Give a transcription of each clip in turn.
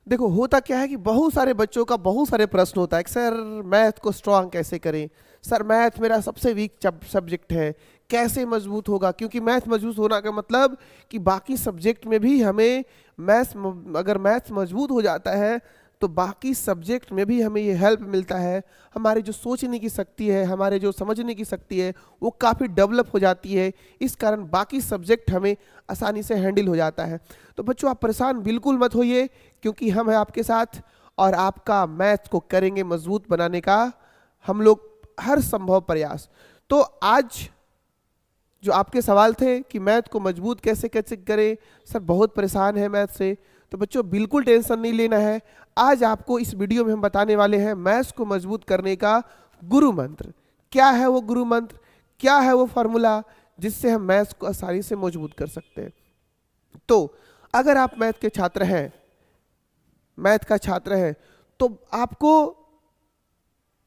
देखो होता क्या है कि बहुत सारे बच्चों का बहुत सारे प्रश्न होता है कि सर मैथ को स्ट्रांग कैसे करें, सर मैथ मेरा सबसे वीक सब्जेक्ट है, कैसे मजबूत होगा। क्योंकि मैथ मजबूत होना का मतलब कि बाकी सब्जेक्ट में भी हमें अगर मैथ्स मजबूत हो जाता है तो बाकी सब्जेक्ट में भी हमें ये हेल्प मिलता है। हमारी जो सोचने की शक्ति है, हमारे जो समझने की शक्ति है, वो काफ़ी डेवलप हो जाती है। इस कारण बाकी सब्जेक्ट हमें आसानी से हैंडल हो जाता है। तो बच्चों आप परेशान बिल्कुल मत होइए, क्योंकि हम हैं आपके साथ और आपका मैथ को करेंगे मजबूत बनाने का हम लोग हर संभव प्रयास। तो आज जो आपके सवाल थे कि मैथ को मजबूत कैसे कैसे करें, सर बहुत परेशान है मैथ से, तो बच्चों बिल्कुल टेंशन नहीं लेना है। आज आपको इस वीडियो में हम बताने वाले हैं मैथ्स को मजबूत करने का गुरु मंत्र। क्या है वो गुरु मंत्र, क्या है वो फॉर्मूला जिससे हम मैथ्स को आसानी से मजबूत कर सकते हैं। तो अगर आप मैथ के छात्र हैं, मैथ का छात्र है, तो आपको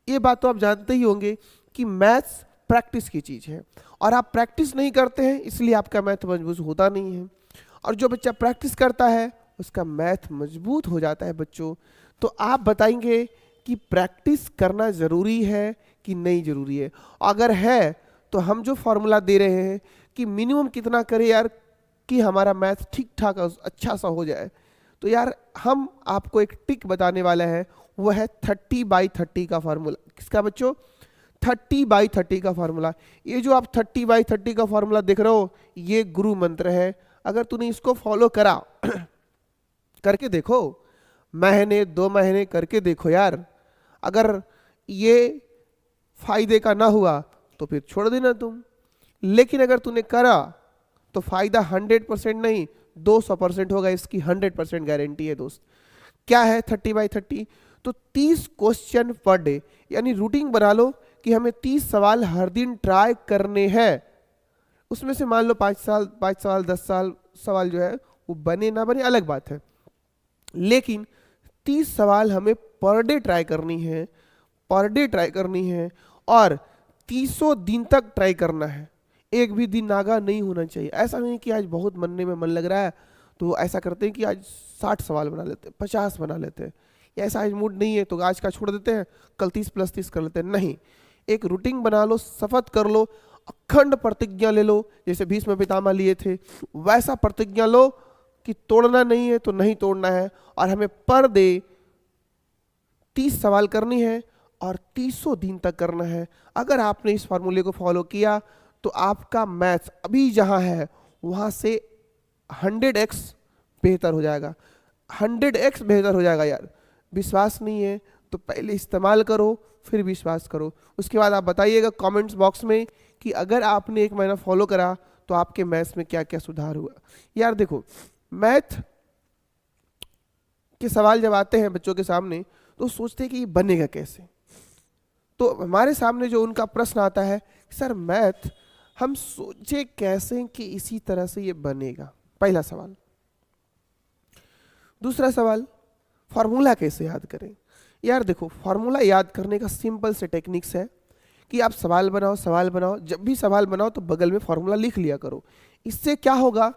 ये बात तो आप जानते ही होंगे कि मैथ्स प्रैक्टिस की चीज है और आप प्रैक्टिस नहीं करते हैं इसलिए आपका मैथ मजबूत होता नहीं है। और जो बच्चा प्रैक्टिस करता है उसका मैथ मजबूत हो जाता है बच्चों। तो आप बताएंगे कि प्रैक्टिस करना जरूरी है कि नहीं जरूरी है। अगर है तो हम जो फॉर्मूला दे रहे हैं कि मिनिमम कितना करें यार कि हमारा मैथ ठीक ठाक अच्छा सा हो जाए, तो यार हम आपको एक टिक बताने वाला है, वो है 30/30 का फार्मूला। किसका बच्चों? 30/30 का फार्मूला। ये जो आप 30/30 का फार्मूला देख रहे हो ये गुरु मंत्र है। अगर तूने इसको फॉलो करा करके देखो, महीने 2 महीने करके देखो यार, अगर ये फायदे का ना हुआ तो फिर छोड़ देना तुम। लेकिन अगर तूने करा तो फायदा 100% नहीं 200% होगा, इसकी 100% गारंटी है दोस्त। क्या है 30/30? तो 30 क्वेश्चन पर डे, यानी रूटीन बना लो कि हमें 30 सवाल हर दिन ट्राई करने हैं। उसमें से मान लो 5 सवाल 10 सवाल जो है वो बने ना बने अलग बात है, लेकिन 30 सवाल हमें पर डे ट्राई करनी है, पर डे ट्राई करनी है और 30 दिन तक ट्राई करना है। एक भी दिन नागा नहीं होना चाहिए। ऐसा नहीं कि आज बहुत बनने में मन लग रहा है तो ऐसा करते हैं कि आज 60 सवाल बना लेते हैं, 50 बना लेते हैं, या ऐसा आज मूड नहीं है तो आज का छोड़ देते हैं, कल 30+30 कर लेते हैं। नहीं, एक रूटीन बना लो, शपथ कर लो, अखंड प्रतिज्ञा ले लो, जैसे भीष्म पितामह लिए थे वैसा प्रतिज्ञा लो कि तोड़ना नहीं है तो नहीं तोड़ना है। और हमें पर डे 30 सवाल करनी है और 30 दिन तक करना है। अगर आपने इस फार्मूले को फॉलो किया तो आपका मैथ्स अभी जहां है वहां से 100x बेहतर हो जाएगा, 100x बेहतर हो जाएगा यार। विश्वास नहीं है तो पहले इस्तेमाल करो फिर विश्वास करो। उसके बाद आप बताइएगा कमेंट्स बॉक्स में कि अगर आपने 1 महीना फॉलो करा तो आपके मैथ्स में क्या क्या सुधार हुआ। यार देखो, मैथ के सवाल जब आते हैं बच्चों के सामने तो सोचते हैं कि ये बनेगा कैसे। तो हमारे सामने जो उनका प्रश्न आता है, सर मैथ हम सोचे कैसे कि इसी तरह से ये बनेगा, पहला सवाल। दूसरा सवाल, फॉर्मूला कैसे याद करें। यार देखो, फॉर्मूला याद करने का सिंपल से टेक्निक्स है कि आप सवाल बनाओ, सवाल बनाओ, जब भी सवाल बनाओ तो बगल में फॉर्मूला लिख लिया करो। इससे क्या होगा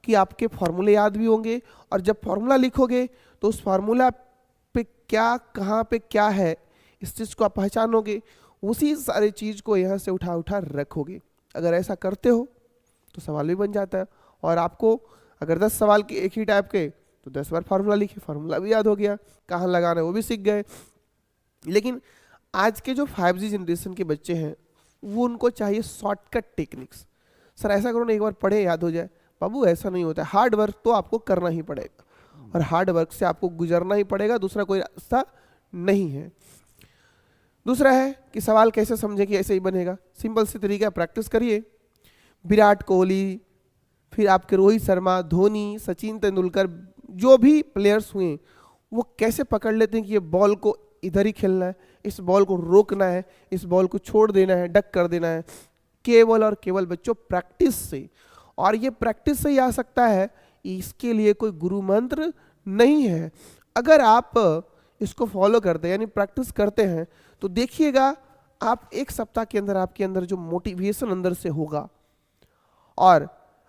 कि आपके फॉर्मूले याद भी होंगे और जब फॉर्मूला लिखोगे तो उस फॉर्मूला पे क्या, कहाँ पे क्या है, इस चीज़ को आप पहचानोगे, उसी सारी चीज़ को यहाँ से उठा उठा रखोगे। अगर ऐसा करते हो तो सवाल भी बन जाता है। और आपको अगर 10 सवाल के एक ही टाइप के तो 10 बार फार्मूला लिखे, फार्मूला भी याद हो गया, कहाँ लगाना है वो भी सीख गए। लेकिन आज के जो 5G जनरेशन के बच्चे हैं वो उनको चाहिए शॉर्टकट टेक्निक्स। सर ऐसा करो ना, एक बार पढ़े याद हो जाए। बाबू ऐसा नहीं होता है, हार्ड वर्क तो आपको करना ही पड़ेगा और हार्ड वर्क से आपको गुजरना ही पड़ेगा, दूसरा कोई रास्ता नहीं है। दूसरा है कि सवाल कैसे समझे कि ऐसे ही बनेगा। सिंपल सी तरीका, प्रैक्टिस करिए। विराट कोहली, फिर आपके रोहित शर्मा, धोनी, सचिन तेंदुलकर, जो भी प्लेयर्स हुए वो कैसे पकड़ लेते हैं कि ये बॉल को इधर ही खेलना है, इस बॉल को रोकना है, इस बॉल को छोड़ देना है, डक कर देना है। केवल और केवल बच्चों प्रैक्टिस से, और ये प्रैक्टिस से ही आ सकता है, इसके लिए कोई गुरु मंत्र नहीं है। अगर आप इसको फॉलो करते हैं यानी प्रैक्टिस करते हैं तो देखिएगा आप 1 सप्ताह के अंदर आपके अंदर जो मोटिवेशन अंदर से होगा और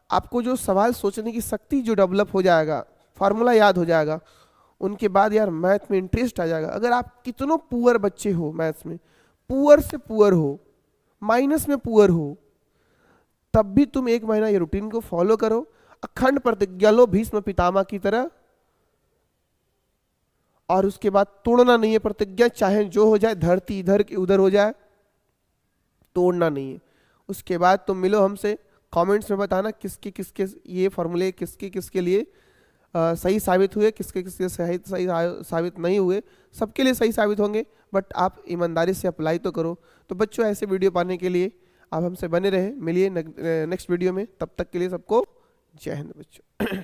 आपको जो सवाल सोचने की शक्ति जो डेवलप हो जाएगा, फार्मूला याद हो जाएगा, उनके बाद यार मैथ में इंटरेस्ट आ जाएगा। अगर आप कितनों पुअर बच्चे हो मैथ्स में, पुअर से पुअर हो, माइनस में पुअर हो, तब भी तुम 1 महीना ये रूटीन को फॉलो करो, अखंड प्रतिज्ञा लो भीष्म पितामह की तरह, और उसके बाद तोड़ना नहीं है प्रतिज्ञा, चाहे जो हो जाए, धरती इधर की उधर हो जाए, तोड़ना नहीं है। उसके बाद तुम मिलो हमसे, कमेंट्स में बताना किसके किसके ये फॉर्मूले किसके किसके लिए सही साबित हुए, किसके किसके सही सही साबित नहीं हुए। सबके लिए सही साबित होंगे, बट आप ईमानदारी से अप्लाई तो करो। तो बच्चों ऐसे वीडियो पाने के लिए आप हमसे बने रहें, मिलिए नेक्स्ट वीडियो में। तब तक के लिए सबको जय हिंद बच्चों।